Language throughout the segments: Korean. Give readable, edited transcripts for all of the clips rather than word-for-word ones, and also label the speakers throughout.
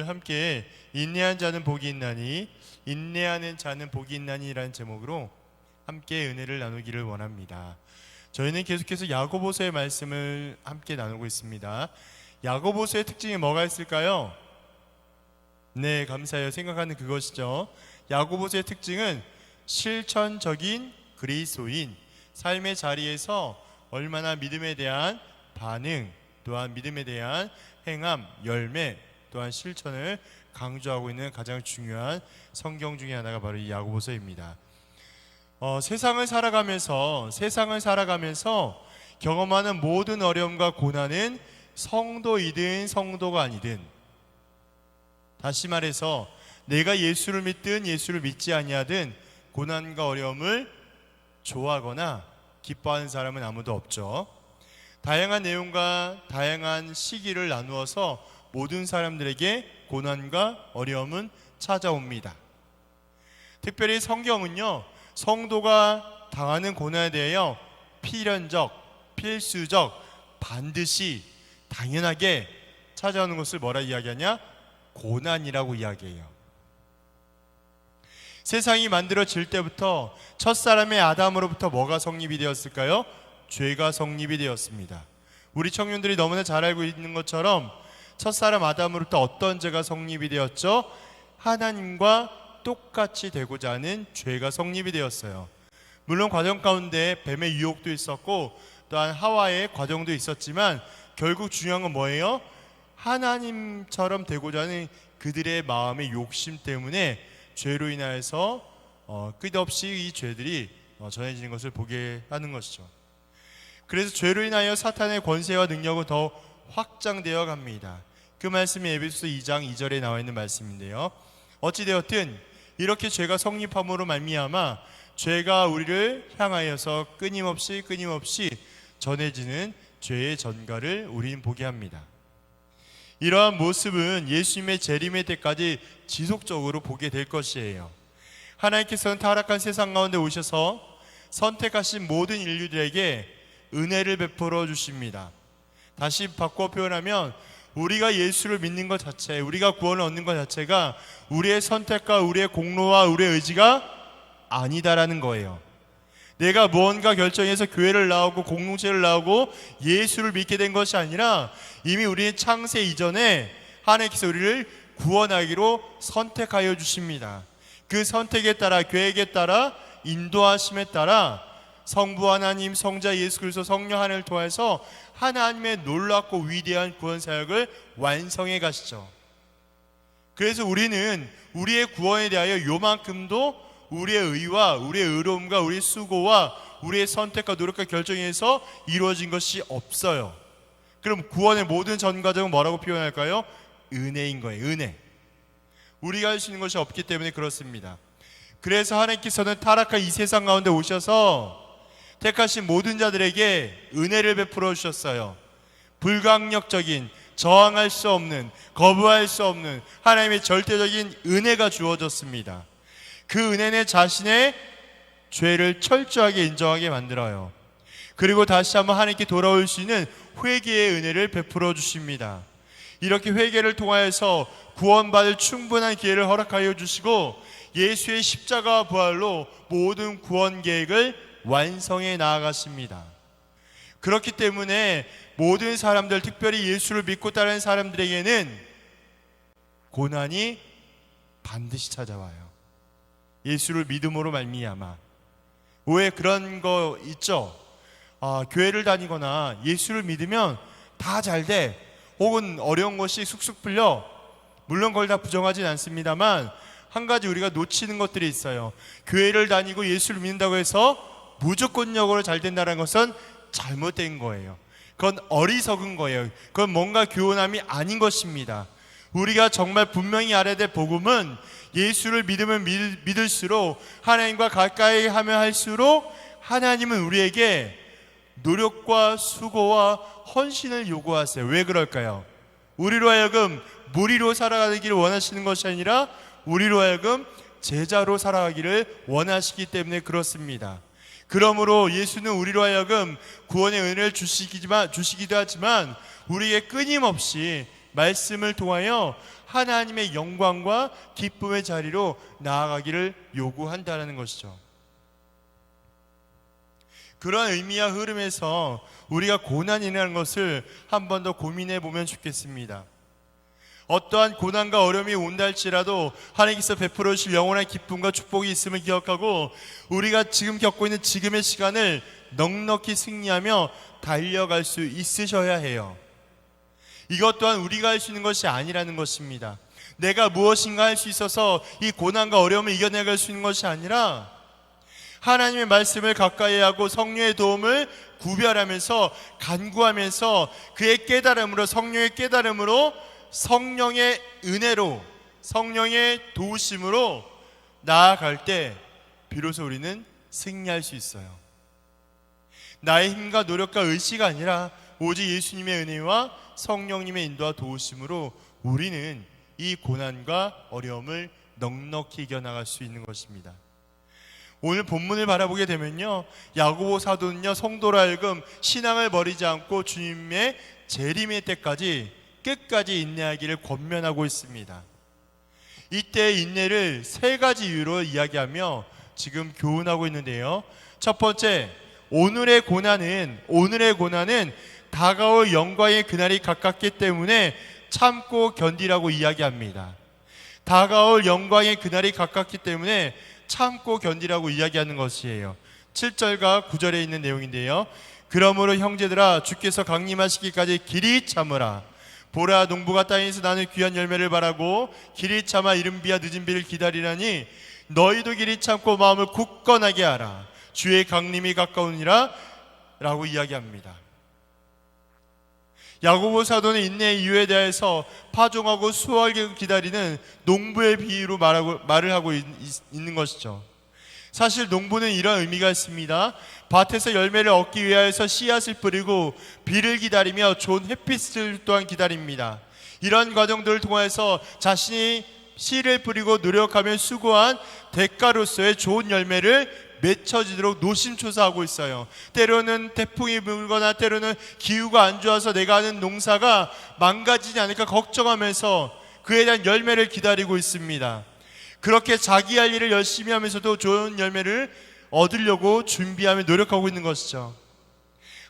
Speaker 1: 오늘 함께 인내한 자는 복이 있나니 인내하는 자는 복이 있나니라는 제목으로 함께 은혜를 나누기를 원합니다. 저희는 계속해서 야고보서의 말씀을 함께 나누고 있습니다. 야고보서의 특징이 뭐가 있을까요? 네, 감사해요. 생각하는 그것이죠. 야고보서의 특징은 실천적인 그리스도인, 삶의 자리에서 얼마나 믿음에 대한 반응, 또한 믿음에 대한 행함, 열매, 또한 실천을 강조하고 있는 가장 중요한 성경 중에 하나가 바로 이 야고보서입니다. 세상을 살아가면서 경험하는 모든 어려움과 고난은 성도이든 성도가 아니든, 다시 말해서 내가 예수를 믿든 예수를 믿지 아니하든 고난과 어려움을 좋아하거나 기뻐하는 사람은 아무도 없죠. 다양한 내용과 다양한 시기를 나누어서 모든 사람들에게 고난과 어려움은 찾아옵니다. 특별히 성경은요, 성도가 당하는 고난에 대하여 필연적, 필수적, 반드시 당연하게 찾아오는 것을 뭐라 이야기하냐? 고난이라고 이야기해요. 세상이 만들어질 때부터 첫사람의 아담으로부터 뭐가 성립이 되었을까요? 죄가 성립이 되었습니다. 우리 청년들이 너무나 잘 알고 있는 것처럼 첫사람 아담으로부터 어떤 죄가 성립이 되었죠? 하나님과 똑같이 되고자 하는 죄가 성립이 되었어요. 물론 과정 가운데 뱀의 유혹도 있었고 또한 하와의 과정도 있었지만 결국 중요한 건 뭐예요? 하나님처럼 되고자 하는 그들의 마음의 욕심 때문에 죄로 인하여서 끝없이 이 죄들이 전해지는 것을 보게 하는 것이죠. 그래서 죄로 인하여 사탄의 권세와 능력은 더 확장되어 갑니다. 그 말씀이 에베소서 2장 2절에 나와 있는 말씀인데요, 어찌되었든 이렇게 죄가 성립함으로 말미암아 죄가 우리를 향하여서 끊임없이 전해지는 죄의 전가를 우리는 보게 합니다. 이러한 모습은 예수님의 재림의 때까지 지속적으로 보게 될 것이에요. 하나님께서는 타락한 세상 가운데 오셔서 선택하신 모든 인류들에게 은혜를 베풀어 주십니다. 다시 바꿔 표현하면 우리가 예수를 믿는 것 자체, 우리가 구원을 얻는 것 자체가 우리의 선택과 우리의 공로와 우리의 의지가 아니다라는 거예요. 내가 무언가 결정해서 교회를 나오고 공동체를 나오고 예수를 믿게 된 것이 아니라 이미 우리는 창세 이전에 하나님께서 우리를 구원하기로 선택하여 주십니다. 그 선택에 따라, 계획에 따라, 인도하심에 따라 성부 하나님, 성자 예수 그리스도, 성령 하나님을 통해서 하나님의 놀랍고 위대한 구원 사역을 완성해 가시죠. 그래서 우리는 우리의 구원에 대하여 요만큼도 우리의 의와 우리의 의로움과 우리의 수고와 우리의 선택과 노력과 결정에서 이루어진 것이 없어요. 그럼 구원의 모든 전 과정은 뭐라고 표현할까요? 은혜인 거예요. 은혜. 우리가 할 수 있는 것이 없기 때문에 그렇습니다. 그래서 하나님께서는 타락한 이 세상 가운데 오셔서 택하신 모든 자들에게 은혜를 베풀어 주셨어요. 불강력적인, 저항할 수 없는, 거부할 수 없는 하나님의 절대적인 은혜가 주어졌습니다. 그 은혜는 자신의 죄를 철저하게 인정하게 만들어요. 그리고 다시 한번 하나님께 돌아올 수 있는 회개의 은혜를 베풀어 주십니다. 이렇게 회개를 통하여서 구원받을 충분한 기회를 허락하여 주시고 예수의 십자가와 부활로 모든 구원 계획을 완성해 나아가십니다. 그렇기 때문에 모든 사람들, 특별히 예수를 믿고 따르는 사람들에게는 고난이 반드시 찾아와요. 예수를 믿음으로 말미암아. 왜 그런 거 있죠? 교회를 다니거나 예수를 믿으면 다 잘 돼, 혹은 어려운 것이 쑥쑥 풀려. 물론 그걸 다 부정하진 않습니다만 한 가지 우리가 놓치는 것들이 있어요. 교회를 다니고 예수를 믿는다고 해서 무조건적으로 잘 된다는 것은 잘못된 거예요. 그건 어리석은 거예요. 그건 뭔가 교훈함이 아닌 것입니다. 우리가 정말 분명히 알아야 될 복음은 예수를 믿으면 믿을수록, 하나님과 가까이 하면 할수록 하나님은 우리에게 노력과 수고와 헌신을 요구하세요. 왜 그럴까요? 우리로 하여금 무리로 살아가기를 원하시는 것이 아니라 우리로 하여금 제자로 살아가기를 원하시기 때문에 그렇습니다. 그러므로 예수는 우리로 하여금 구원의 은혜를 주시기도 하지만 우리에게 끊임없이 말씀을 통하여 하나님의 영광과 기쁨의 자리로 나아가기를 요구한다는 것이죠. 그런 의미와 흐름에서 우리가 고난이라는 것을 한 번 더 고민해 보면 좋겠습니다. 어떠한 고난과 어려움이 온다 할지라도 하나님께서 베풀어 주실 영원한 기쁨과 축복이 있음을 기억하고 우리가 지금 겪고 있는 지금의 시간을 넉넉히 승리하며 달려갈 수 있으셔야 해요. 이것 또한 우리가 할 수 있는 것이 아니라는 것입니다. 내가 무엇인가 할 수 있어서 이 고난과 어려움을 이겨내갈 수 있는 것이 아니라 하나님의 말씀을 가까이 하고 성령의 도움을 구별하면서 간구하면서 그의 깨달음으로, 성령의 깨달음으로, 성령의 은혜로, 성령의 도우심으로 나아갈 때 비로소 우리는 승리할 수 있어요. 나의 힘과 노력과 의지가 아니라 오직 예수님의 은혜와 성령님의 인도와 도우심으로 우리는 이 고난과 어려움을 넉넉히 이겨나갈 수 있는 것입니다. 오늘 본문을 바라보게 되면요, 야고보 사도는요, 성도로 하여금 신앙을 버리지 않고 주님의 재림의 때까지 끝까지 인내하기를 권면하고 있습니다. 이때의 인내를 세 가지 이유로 이야기하며 지금 교훈하고 있는데요. 첫 번째, 오늘의 고난은 다가올 영광의 그날이 가깝기 때문에 참고 견디라고 이야기합니다. 다가올 영광의 그날이 가깝기 때문에 참고 견디라고 이야기하는 것이에요. 7절과 9절에 있는 내용인데요. 그러므로 형제들아, 주께서 강림하시기까지 길이 참으라. 보라, 농부가 땅에서 나는 귀한 열매를 바라고 길이 참아 이른 비와 늦은 비를 기다리라니 너희도 길이 참고 마음을 굳건하게 하라. 주의 강림이 가까우니라 라고 이야기합니다. 야고보 사도는 인내의 이유에 대해서 파종하고 수확을 기다리는 농부의 비유로 말을 하고 있는 것이죠. 사실 농부는 이런 의미가 있습니다. 밭에서 열매를 얻기 위하여서 씨앗을 뿌리고 비를 기다리며 좋은 햇빛을 또한 기다립니다. 이런 과정들을 통해서 자신이 씨를 뿌리고 노력하며 수고한 대가로서의 좋은 열매를 맺혀지도록 노심초사하고 있어요. 때로는 태풍이 불거나 때로는 기후가 안 좋아서 내가 하는 농사가 망가지지 않을까 걱정하면서 그에 대한 열매를 기다리고 있습니다. 그렇게 자기 할 일을 열심히 하면서도 좋은 열매를 얻으려고 준비하며 노력하고 있는 것이죠.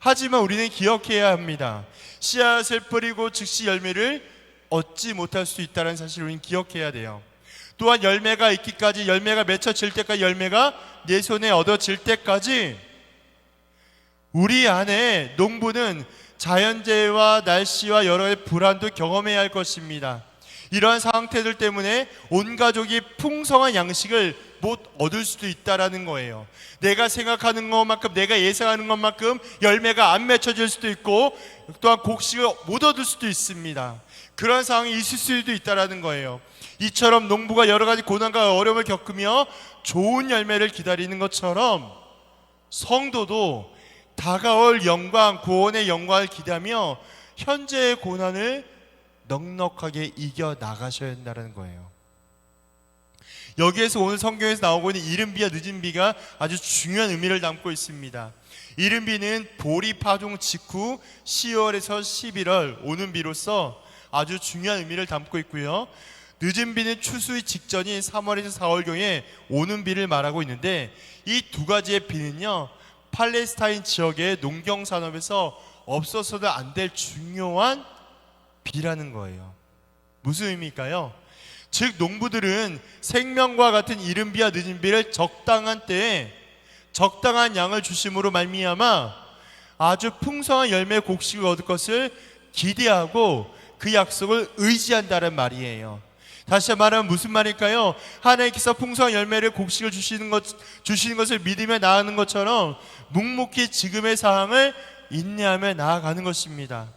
Speaker 1: 하지만 우리는 기억해야 합니다. 씨앗을 뿌리고 즉시 열매를 얻지 못할 수 있다는 사실을 우리는 기억해야 돼요. 또한 열매가 있기까지, 열매가 맺혀질 때까지, 열매가 내 손에 얻어질 때까지 우리 안에 농부는 자연재해와 날씨와 여러 가지 불안도 경험해야 할 것입니다. 이러한 상태들 때문에 온 가족이 풍성한 양식을 못 얻을 수도 있다라는 거예요. 내가 생각하는 것만큼, 내가 예상하는 것만큼 열매가 안 맺혀질 수도 있고 또한 곡식을 못 얻을 수도 있습니다. 그런 상황이 있을 수도 있다라는 거예요. 이처럼 농부가 여러 가지 고난과 어려움을 겪으며 좋은 열매를 기다리는 것처럼 성도도 다가올 영광, 구원의 영광을 기대하며 현재의 고난을 넉넉하게 이겨나가셔야 한다는 거예요. 여기에서 오늘 성경에서 나오고 있는 이른 비와 늦은 비가 아주 중요한 의미를 담고 있습니다. 이른 비는 보리 파종 직후 10월에서 11월 오는 비로서 아주 중요한 의미를 담고 있고요. 늦은 비는 추수의 직전인 3월에서 4월경에 오는 비를 말하고 있는데 이 두 가지의 비는요, 팔레스타인 지역의 농경 산업에서 없어서도 안 될 중요한 비라는 거예요. 무슨 의미일까요? 즉 농부들은 생명과 같은 이른 비와 늦은 비를 적당한 때에 적당한 양을 주심으로 말미암아 아주 풍성한 열매 곡식을 얻을 것을 기대하고 그 약속을 의지한다는 말이에요. 다시 말하면 무슨 말일까요? 하나님께서 풍성한 열매를 곡식을 주시는 것을 믿으며 나아가는 것처럼 묵묵히 지금의 상황을 인내하며 나아가는 것입니다.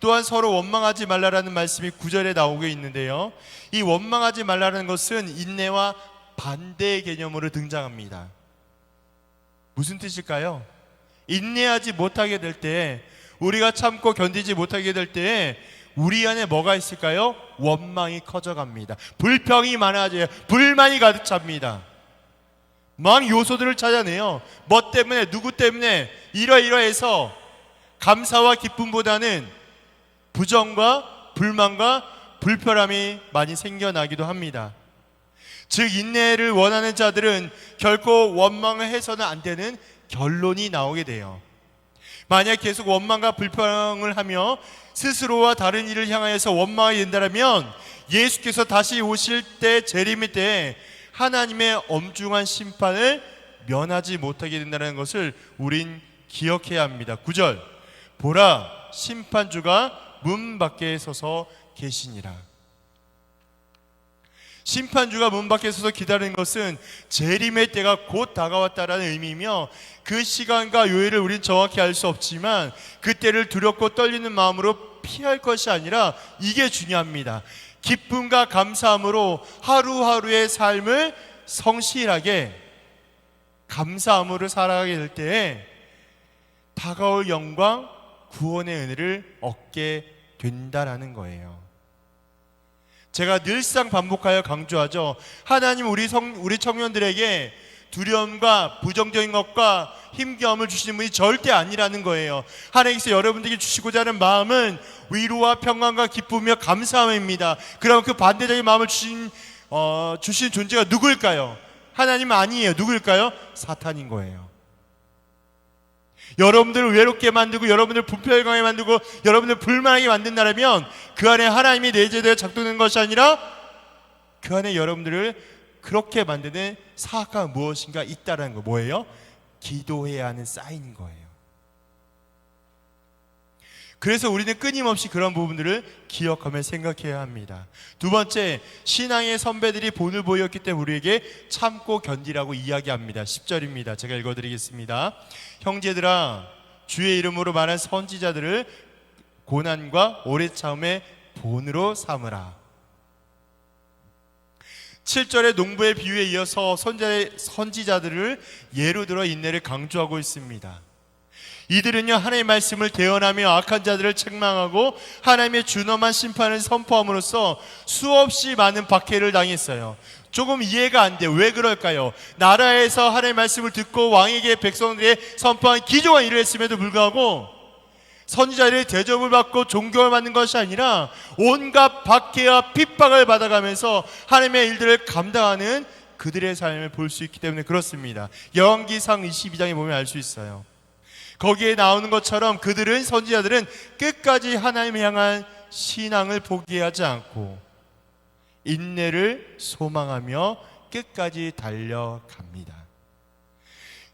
Speaker 1: 또한 서로 원망하지 말라라는 말씀이 9절에 나오고 있는데요, 이 원망하지 말라는 것은 인내와 반대의 개념으로 등장합니다. 무슨 뜻일까요? 인내하지 못하게 될 때, 우리가 참고 견디지 못하게 될 때에 우리 안에 뭐가 있을까요? 원망이 커져갑니다. 불평이 많아져요. 불만이 가득 찹니다. 막 요소들을 찾아내요. 뭐 때문에, 누구 때문에, 이러이러해서 감사와 기쁨보다는 부정과 불만과 불편함이 많이 생겨나기도 합니다. 즉 인내를 원하는 자들은 결코 원망을 해서는 안 되는 결론이 나오게 돼요. 만약 계속 원망과 불평을 하며 스스로와 다른 이를 향하여서 원망하게 된다면 예수께서 다시 오실 때, 재림의 때에 하나님의 엄중한 심판을 면하지 못하게 된다는 것을 우린 기억해야 합니다. 9절, 보라 심판주가 문 밖에 서서 계시니라. 심판주가 문 밖에 서서 기다리는 것은 재림의 때가 곧 다가왔다라는 의미이며, 그 시간과 요일을 우린 정확히 알 수 없지만 그 때를 두렵고 떨리는 마음으로 피할 것이 아니라 이게 중요합니다. 기쁨과 감사함으로 하루하루의 삶을 성실하게 감사함으로 살아가게 될 때에 다가올 영광, 구원의 은혜를 얻게 된다라는 거예요. 제가 늘상 반복하여 강조하죠. 하나님 우리 청년들에게 두려움과 부정적인 것과 힘겨움을 주시는 분이 절대 아니라는 거예요. 하나님께서 여러분들에게 주시고자 하는 마음은 위로와 평안과 기쁨이며 감사함입니다. 그럼 그 반대적인 마음을 주신 존재가 누구일까요? 하나님은 아니에요. 누구일까요? 사탄인 거예요. 여러분들을 외롭게 만들고 여러분들을 불평하게 만들고 여러분들을 불만하게 만든다면 그 안에 하나님이 내재되어 작동하는 것이 아니라 그 안에 여러분들을 그렇게 만드는 사악한 무엇인가 있다라는 거. 뭐예요? 기도해야 하는 사인인 거예요. 그래서 우리는 끊임없이 그런 부분들을 기억하며 생각해야 합니다. 두 번째, 신앙의 선배들이 본을 보였기 때문에 우리에게 참고 견디라고 이야기합니다. 10절입니다. 제가 읽어드리겠습니다. 형제들아, 주의 이름으로 말한 선지자들을 고난과 오래 참음의 본으로 삼으라. 7절의 농부의 비유에 이어서 선지자들을 예로 들어 인내를 강조하고 있습니다. 이들은요, 하나님의 말씀을 대언하며 악한 자들을 책망하고 하나님의 준엄한 심판을 선포함으로써 수없이 많은 박해를 당했어요. 조금 이해가 안 돼요. 왜 그럴까요? 나라에서 하나님의 말씀을 듣고 왕에게 백성들에게 선포한 기조가 이러했음에도 불구하고 선지자들의 대접을 받고 존경을 받는 것이 아니라 온갖 박해와 핍박을 받아가면서 하나님의 일들을 감당하는 그들의 삶을 볼 수 있기 때문에 그렇습니다. 열왕기상 22장에 보면 알 수 있어요. 거기에 나오는 것처럼 그들은, 선지자들은 끝까지 하나님을 향한 신앙을 포기하지 않고 인내를 소망하며 끝까지 달려갑니다.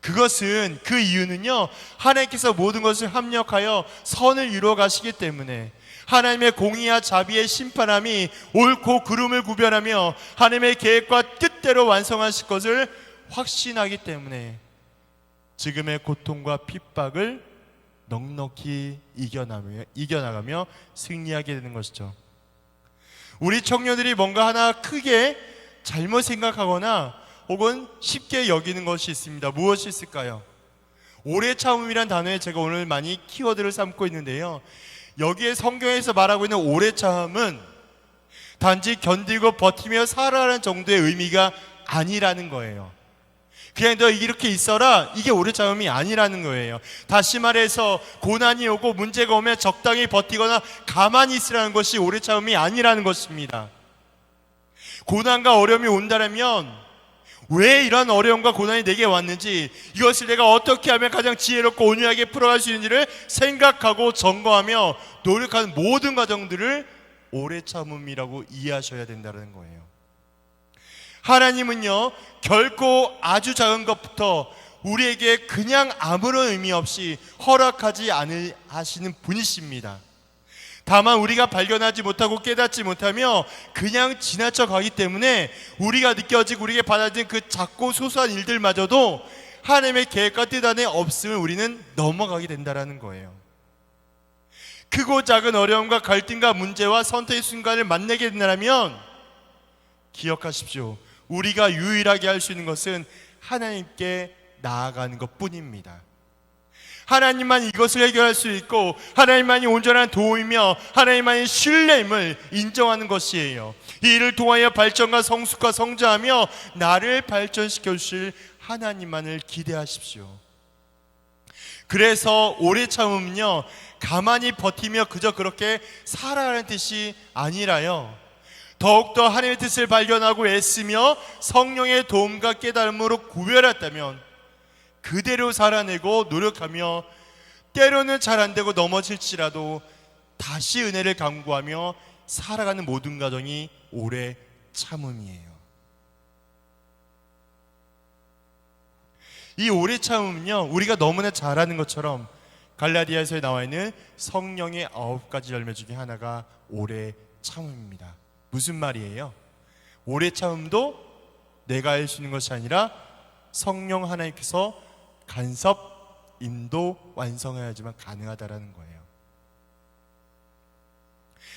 Speaker 1: 그것은, 그 이유는요, 하나님께서 모든 것을 합력하여 선을 이루어 가시기 때문에 하나님의 공의와 자비의 심판함이 옳고 그름을 구별하며 하나님의 계획과 뜻대로 완성하실 것을 확신하기 때문에 지금의 고통과 핍박을 넉넉히 이겨나가며 승리하게 되는 것이죠. 우리 청년들이 뭔가 하나 크게 잘못 생각하거나 혹은 쉽게 여기는 것이 있습니다. 무엇이 있을까요? 오래 참음이란 단어에 제가 오늘 많이 키워드를 삼고 있는데요, 여기에 성경에서 말하고 있는 오래 참음은 단지 견디고 버티며 살아라는 정도의 의미가 아니라는 거예요. 그냥 너 이렇게 있어라, 이게 오래 참음이 아니라는 거예요. 다시 말해서 고난이 오고 문제가 오면 적당히 버티거나 가만히 있으라는 것이 오래 참음이 아니라는 것입니다. 고난과 어려움이 온다면 왜 이런 어려움과 고난이 내게 왔는지, 이것을 내가 어떻게 하면 가장 지혜롭고 온유하게 풀어갈 수 있는지를 생각하고 점검하며 노력하는 모든 과정들을 오래 참음이라고 이해하셔야 된다는 거예요. 하나님은요, 결코 아주 작은 것부터 우리에게 그냥 아무런 의미 없이 허락하지 하시는 분이십니다. 다만 우리가 발견하지 못하고 깨닫지 못하며 그냥 지나쳐 가기 때문에 우리가 느껴지고 우리에게 받아들인 그 작고 소소한 일들마저도 하나님의 계획과 뜻 안에 없음을 우리는 넘어가게 된다는 거예요. 크고 작은 어려움과 갈등과 문제와 선택의 순간을 만나게 된다면 기억하십시오. 우리가 유일하게 할 수 있는 것은 하나님께 나아가는 것뿐입니다. 하나님만 이것을 해결할 수 있고 하나님만이 온전한 도움이며 하나님만이 신뢰임을 인정하는 것이에요. 이 일을 통하여 발전과 성숙과 성장하며 나를 발전시켜 주실 하나님만을 기대하십시오. 그래서 오래 참음은요, 가만히 버티며 그저 그렇게 살아가는 뜻이 아니라요, 더욱더 하나님의 뜻을 발견하고 애쓰며 성령의 도움과 깨달음으로 구별했다면 그대로 살아내고 노력하며 때로는 잘 안되고 넘어질지라도 다시 은혜를 간구하며 살아가는 모든 과정이 오래 참음이에요. 이 오래 참음은요, 우리가 너무나 잘 아는 것처럼 갈라디아서에 나와 있는 성령의 9가지 열매 중에 하나가 오래 참음입니다. 무슨 말이에요? 오래 참음도 내가 할 수 있는 것이 아니라 성령 하나님께서 간섭, 인도, 완성해야지만 가능하다라는 거예요.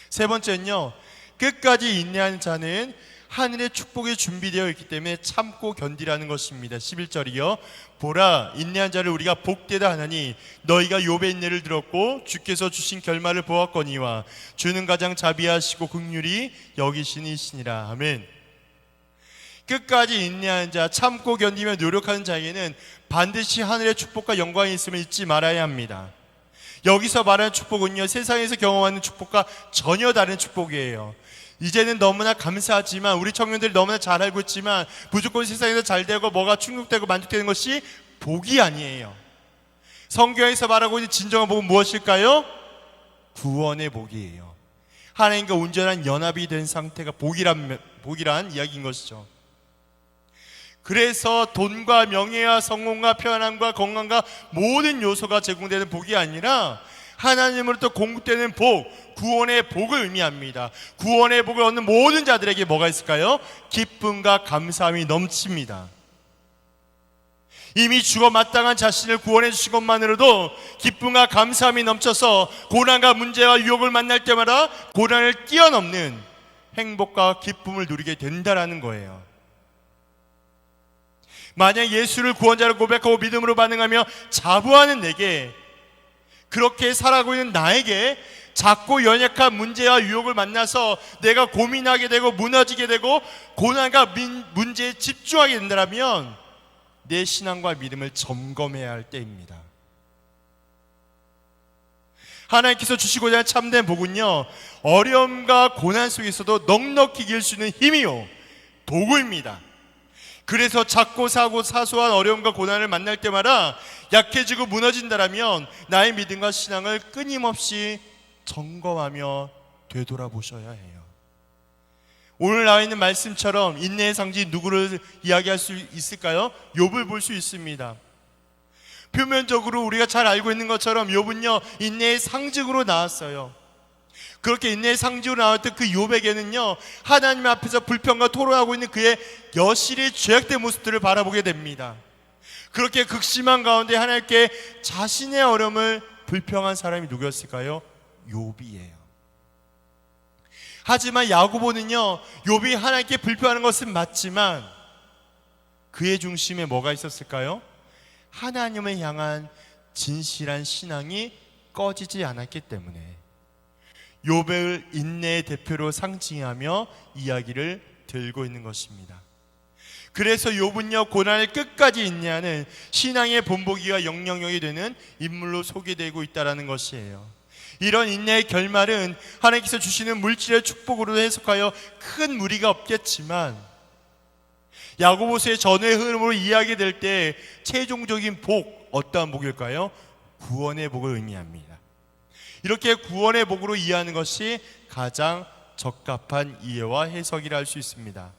Speaker 1: 세 번째는요, 끝까지 인내하는 자는 하늘의 축복이 준비되어 있기 때문에 참고 견디라는 것입니다. 11절이요, 보라, 인내한 자를 우리가 복되다 하나니 너희가 욥의 인내를 들었고 주께서 주신 결말을 보았거니와 주는 가장 자비하시고 긍휼히 여기시니시니라. 아멘. 끝까지 인내하는 자, 참고 견디며 노력하는 자에게는 반드시 하늘의 축복과 영광이 있음을 잊지 말아야 합니다. 여기서 말하는 축복은요, 세상에서 경험하는 축복과 전혀 다른 축복이에요. 이제는 너무나 감사하지만, 우리 청년들이 너무나 잘 알고 있지만, 무조건 세상에서 잘되고 뭐가 충족되고 만족되는 것이 복이 아니에요. 성경에서 말하고 있는 진정한 복은 무엇일까요? 구원의 복이에요. 하나님과 온전한 연합이 된 상태가 복이란 이야기인 것이죠. 그래서 돈과 명예와 성공과 편안함과 건강과 모든 요소가 제공되는 복이 아니라 하나님으로부터 공급되는 복, 구원의 복을 의미합니다. 구원의 복을 얻는 모든 자들에게 뭐가 있을까요? 기쁨과 감사함이 넘칩니다. 이미 죽어 마땅한 자신을 구원해 주신 것만으로도 기쁨과 감사함이 넘쳐서 고난과 문제와 유혹을 만날 때마다 고난을 뛰어넘는 행복과 기쁨을 누리게 된다라는 거예요. 만약 예수를 구원자로 고백하고 믿음으로 반응하며 자부하는 내게, 그렇게 살아가고 있는 나에게 작고 연약한 문제와 유혹을 만나서 내가 고민하게 되고 무너지게 되고 고난과 문제에 집중하게 된다면 내 신앙과 믿음을 점검해야 할 때입니다. 하나님께서 주시고자 하는 참된 복은요, 어려움과 고난 속에서도 넉넉히 이길 수 있는 힘이요, 도구입니다. 그래서 작고 사고 사소한 어려움과 고난을 만날 때마다 약해지고 무너진다라면 나의 믿음과 신앙을 끊임없이 점검하며 되돌아보셔야 해요. 오늘 나와 있는 말씀처럼 인내의 상징 누구를 이야기할 수 있을까요? 욥을 볼 수 있습니다. 표면적으로 우리가 잘 알고 있는 것처럼 욥은요, 인내의 상징으로 나왔어요. 그렇게 인내의 상징으로 나왔던 그 욥에게는요, 하나님 앞에서 불평과 토로하고 있는 그의 여실히 죄악된 모습들을 바라보게 됩니다. 그렇게 극심한 가운데 하나님께 자신의 어려움을 불평한 사람이 누구였을까요? 욥이에요. 하지만 야고보는요, 욥이 하나님께 불평하는 것은 맞지만 그의 중심에 뭐가 있었을까요? 하나님을 향한 진실한 신앙이 꺼지지 않았기 때문에 욥을 인내의 대표로 상징하며 이야기를 들고 있는 것입니다. 그래서 욥은요, 고난을 끝까지 인내하는 신앙의 본보기와 영향력이 되는 인물로 소개되고 있다는 것이에요. 이런 인내의 결말은 하나님께서 주시는 물질의 축복으로 해석하여 큰 무리가 없겠지만, 야고보서의 전후의 흐름으로 이야기될 때 최종적인 복, 어떠한 복일까요? 구원의 복을 의미합니다. 이렇게 구원의 복으로 이해하는 것이 가장 적합한 이해와 해석이라 할 수 있습니다.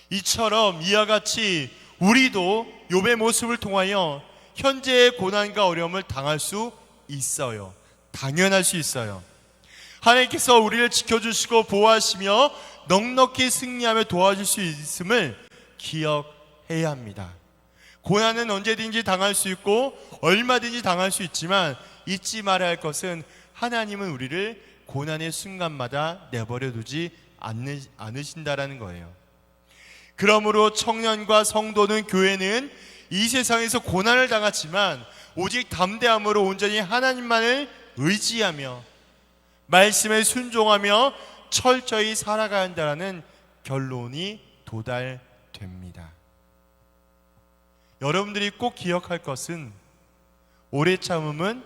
Speaker 1: 이처럼 이와 같이 우리도 욥의 모습을 통하여 현재의 고난과 어려움을 당할 수 있어요. 당연할 수 있어요. 하나님께서 우리를 지켜주시고 보호하시며 넉넉히 승리하며 도와줄 수 있음을 기억해야 합니다. 고난은 언제든지 당할 수 있고 얼마든지 당할 수 있지만 잊지 말아야 할 것은 하나님은 우리를 고난의 순간마다 내버려 두지 않으신다라는 거예요. 그러므로 청년과 성도는, 교회는 이 세상에서 고난을 당하지만 오직 담대함으로 온전히 하나님만을 의지하며 말씀에 순종하며 철저히 살아가야 한다는 결론이 도달됩니다. 여러분들이 꼭 기억할 것은 오래 참음은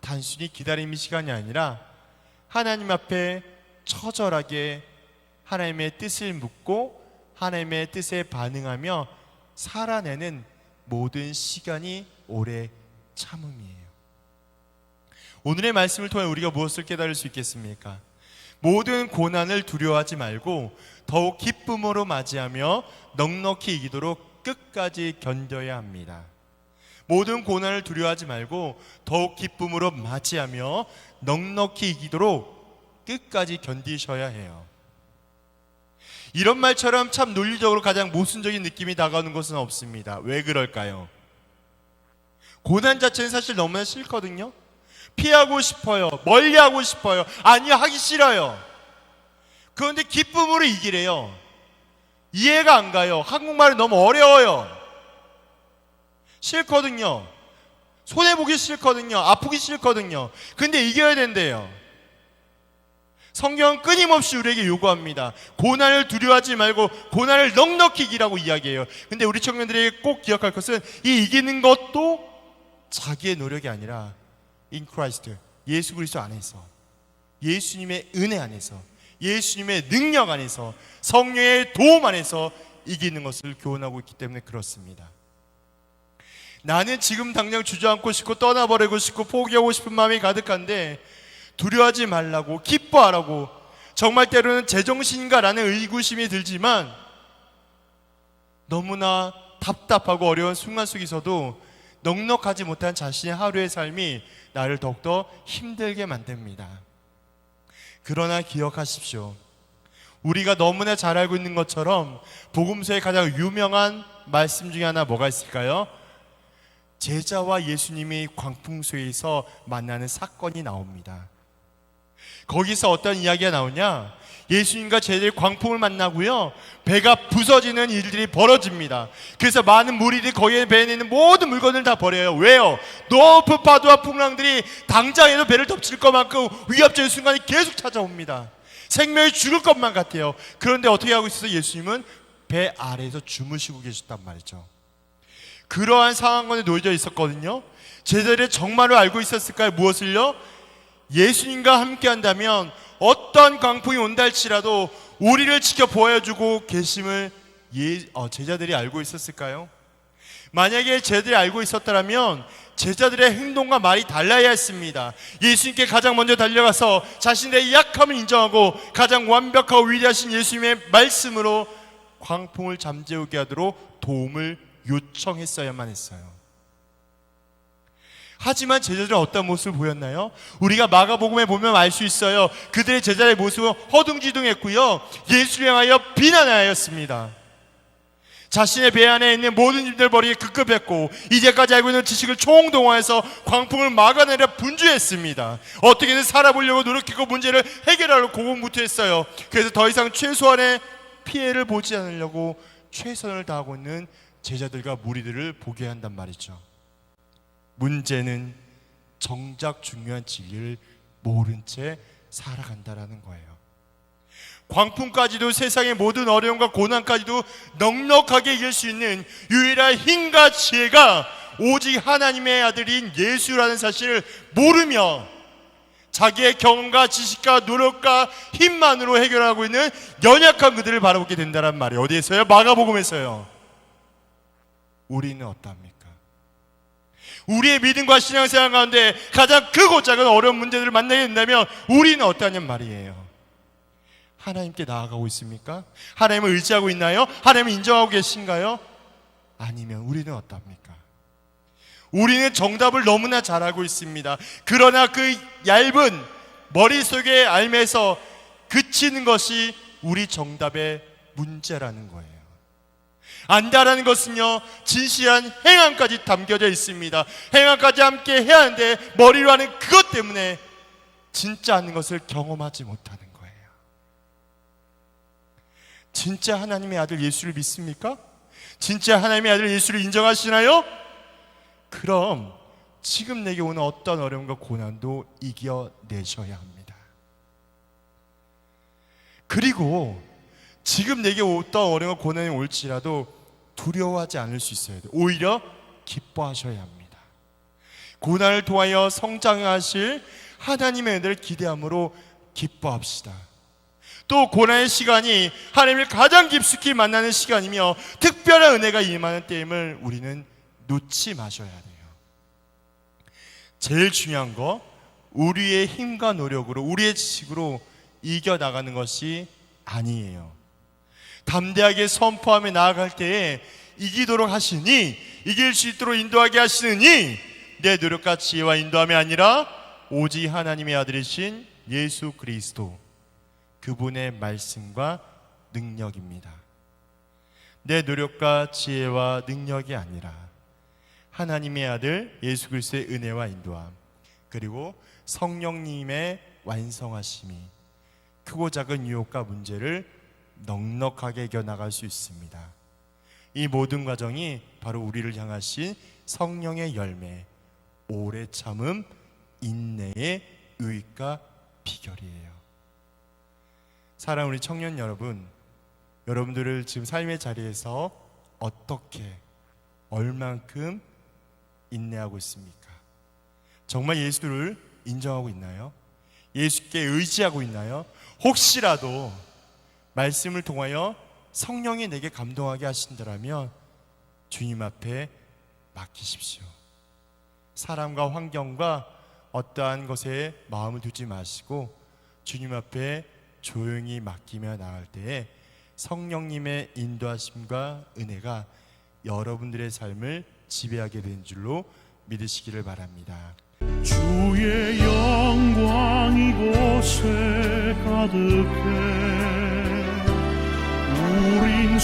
Speaker 1: 단순히 기다림의 시간이 아니라 하나님 앞에 처절하게 하나님의 뜻을 묻고 하나님의 뜻에 반응하며 살아내는 모든 시간이 오래 참음이에요. 오늘의 말씀을 통해 우리가 무엇을 깨달을 수 있겠습니까? 모든 고난을 두려워하지 말고 더욱 기쁨으로 맞이하며 넉넉히 이기도록 끝까지 견뎌야 합니다. 모든 고난을 두려워하지 말고 더욱 기쁨으로 맞이하며 넉넉히 이기도록 끝까지 견디셔야 해요. 이런 말처럼 참 논리적으로 가장 모순적인 느낌이 다가오는 것은 없습니다. 왜 그럴까요? 고난 자체는 사실 너무나 싫거든요. 피하고 싶어요. 멀리하고 싶어요. 아니요, 하기 싫어요. 그런데 기쁨으로 이기래요. 이해가 안 가요. 한국말은 너무 어려워요. 싫거든요. 손해보기 싫거든요. 아프기 싫거든요. 근데 이겨야 된대요. 성경은 끊임없이 우리에게 요구합니다. 고난을 두려워하지 말고 고난을 넉넉히 이기라고 이야기해요. 근데 우리 청년들에게 꼭 기억할 것은 이 이기는 것도 자기의 노력이 아니라 in Christ, 예수 그리스도 안에서, 예수님의 은혜 안에서, 예수님의 능력 안에서, 성령의 도움 안에서 이기는 것을 교훈하고 있기 때문에 그렇습니다. 나는 지금 당장 주저앉고 싶고 떠나버리고 싶고 포기하고 싶은 마음이 가득한데 두려워하지 말라고, 기뻐하라고, 정말 때로는 제정신인가라는 의구심이 들지만 너무나 답답하고 어려운 순간 속에서도 넉넉하지 못한 자신의 하루의 삶이 나를 더욱더 힘들게 만듭니다. 그러나 기억하십시오. 우리가 너무나 잘 알고 있는 것처럼 복음서의 가장 유명한 말씀 중에 하나 뭐가 있을까요? 제자와 예수님이 광풍소에서 만나는 사건이 나옵니다. 거기서 어떤 이야기가 나오냐? 예수님과 제자들이 광풍을 만나고요, 배가 부서지는 일들이 벌어집니다. 그래서 많은 무리들이 거기에 배에 있는 모든 물건을 다 버려요. 왜요? 높은 파도와 풍랑들이 당장에도 배를 덮칠 것만큼 위협적인 순간이 계속 찾아옵니다. 생명이 죽을 것만 같아요. 그런데 어떻게 하고 있어서 예수님은 배 아래에서 주무시고 계셨단 말이죠. 그러한 상황에 놓여져 있었거든요. 제자들이 정말로 알고 있었을까요? 무엇을요? 예수님과 함께 한다면 어떤 광풍이 온다 할지라도 우리를 지켜 보여주고 계심을 제자들이 알고 있었을까요? 만약에 제자들이 알고 있었다면 제자들의 행동과 말이 달라야 했습니다. 예수님께 가장 먼저 달려가서 자신의 약함을 인정하고 가장 완벽하고 위대하신 예수님의 말씀으로 광풍을 잠재우게 하도록 도움을 요청했어야만 했어요. 하지만 제자들은 어떤 모습을 보였나요? 우리가 마가복음에 보면 알 수 있어요. 그들의 제자의 모습은 허둥지둥했고요, 예수를 향하여 비난하였습니다. 자신의 배 안에 있는 모든 짐들을 버리기 급급했고 이제까지 알고 있는 지식을 총동원해서 광풍을 막아내려 분주했습니다. 어떻게든 살아보려고 노력했고 문제를 해결하려고 고군분투했어요. 그래서 더 이상 최소한의 피해를 보지 않으려고 최선을 다하고 있는 제자들과 무리들을 보게 한단 말이죠. 문제는 정작 중요한 진리를 모른 채 살아간다라는 거예요. 광풍까지도 세상의 모든 어려움과 고난까지도 넉넉하게 이길 수 있는 유일한 힘과 지혜가 오직 하나님의 아들인 예수라는 사실을 모르며 자기의 경험과 지식과 노력과 힘만으로 해결하고 있는 연약한 그들을 바라보게 된다는 말이에요. 어디에서요? 마가복음에서요. 우리는 어떠합니까? 우리의 믿음과 신앙생활 가운데 가장 크고 작은 어려운 문제들을 만나게 된다면 우리는 어떠냐는 말이에요. 하나님께 나아가고 있습니까? 하나님을 의지하고 있나요? 하나님을 인정하고 계신가요? 아니면 우리는 어떠합니까? 우리는 정답을 너무나 잘 알고 있습니다. 그러나 그 얇은 머릿속의 알매에서 그치는 것이 우리 정답의 문제라는 거예요. 안다라는 것은요, 진실한 행함까지 담겨져 있습니다. 행함까지 함께 해야 하는데 머리로 하는 그것 때문에 진짜 아는 것을 경험하지 못하는 거예요. 진짜 하나님의 아들 예수를 믿습니까? 진짜 하나님의 아들 예수를 인정하시나요? 그럼 지금 내게 오는 어떤 어려움과 고난도 이겨내셔야 합니다. 그리고 지금 내게 어떤 어려움과 고난이 올지라도 두려워하지 않을 수 있어야 돼요. 오히려 기뻐하셔야 합니다. 고난을 통하여 성장하실 하나님의 은혜를 기대함으로 기뻐합시다. 또 고난의 시간이 하나님을 가장 깊숙이 만나는 시간이며 특별한 은혜가 임하는 때임을 우리는 놓지 마셔야 돼요. 제일 중요한 거, 우리의 힘과 노력으로, 우리의 지식으로 이겨나가는 것이 아니에요. 담대하게 선포하며 나아갈 때에 이기도록 하시니, 이길 수 있도록 인도하게 하시느니 내 노력과 지혜와 인도함이 아니라 오직 하나님의 아들이신 예수 그리스도, 그분의 말씀과 능력입니다. 내 노력과 지혜와 능력이 아니라 하나님의 아들 예수 그리스도의 은혜와 인도함, 그리고 성령님의 완성하심이 크고 작은 유혹과 문제를 넉넉하게 이겨나갈 수 있습니다. 이 모든 과정이 바로 우리를 향하신 성령의 열매, 오래 참음, 인내의 의의가 비결이에요. 사랑하는 우리 청년 여러분, 여러분들을 지금 삶의 자리에서 어떻게, 얼만큼 인내하고 있습니까? 정말 예수를 인정하고 있나요? 예수께 의지하고 있나요? 혹시라도 말씀을 통하여 성령이 내게 감동하게 하신다면 주님 앞에 맡기십시오. 사람과 환경과 어떠한 것에 마음을 두지 마시고 주님 앞에 조용히 맡기며 나갈 때에 성령님의 인도하심과 은혜가 여러분들의 삶을 지배하게 된 줄로 믿으시기를 바랍니다.
Speaker 2: 주의 영광 이곳에 가득해 우린